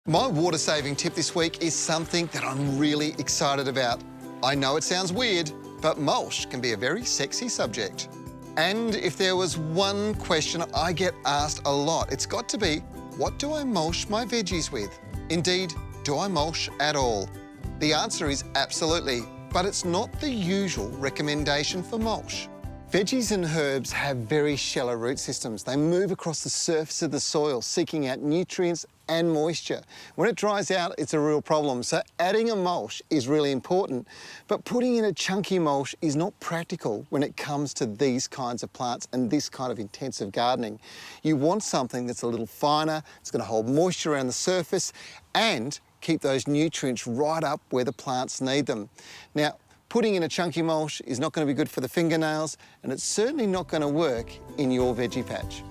My water-saving tip this week is something that I'm really excited about. I know it sounds weird, but mulch can be a very sexy subject. And if there was one question I get asked a lot, it's got to be, what do I mulch my veggies with? Indeed, do I mulch at all? The answer is absolutely, but it's not the usual recommendation for mulch. Veggies and herbs have very shallow root systems. They move across the surface of the soil, seeking out nutrients and moisture. When it dries out, it's a real problem. So adding a mulch is really important, but putting in a chunky mulch is not practical when it comes to these kinds of plants and this kind of intensive gardening. You want something that's a little finer, it's going to hold moisture around the surface and keep those nutrients right up where the plants need them. Now, putting in a chunky mulch is not going to be good for the fingernails, and it's certainly not going to work in your veggie patch.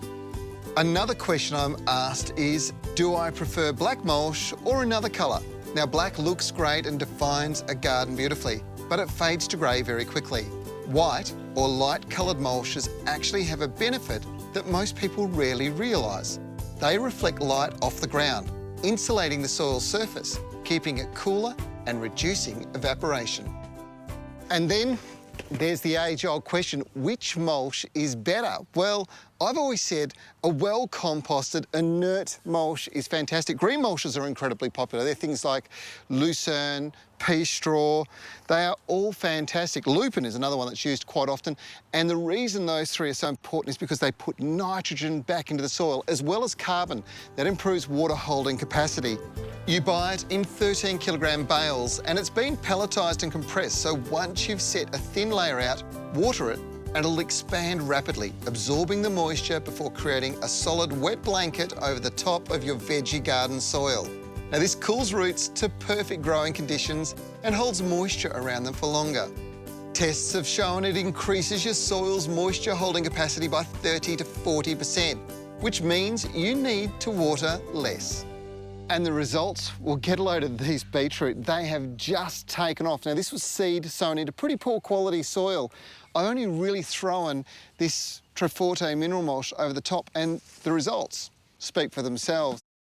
Another question I'm asked is, do I prefer black mulch or another colour? Now, black looks great and defines a garden beautifully, but it fades to grey very quickly. White or light coloured mulches actually have a benefit that most people rarely realise. They reflect light off the ground, insulating the soil's surface, keeping it cooler and reducing evaporation. And then there's the age-old question, which mulch is better? Well, I've always said a well-composted, inert mulch is fantastic. Green mulches are incredibly popular. They're things like lucerne, pea straw. They are all fantastic. Lupin is another one that's used quite often. And the reason those three are so important is because they put nitrogen back into the soil, as well as carbon. That improves water holding capacity. You buy it in 13 kilogram bales, and it's been pelletized and compressed, so once you've set a thin layer out, water it, and it'll expand rapidly, absorbing the moisture before creating a solid wet blanket over the top of your veggie garden soil. Now, this cools roots to perfect growing conditions and holds moisture around them for longer. Tests have shown it increases your soil's moisture holding capacity by 30 to 40%, which means you need to water less. And the results, well, get a load of these beetroot. They have just taken off. Now, this was seed sown into pretty poor quality soil. I've only really thrown this Troforte mineral mulch over the top, and the results speak for themselves.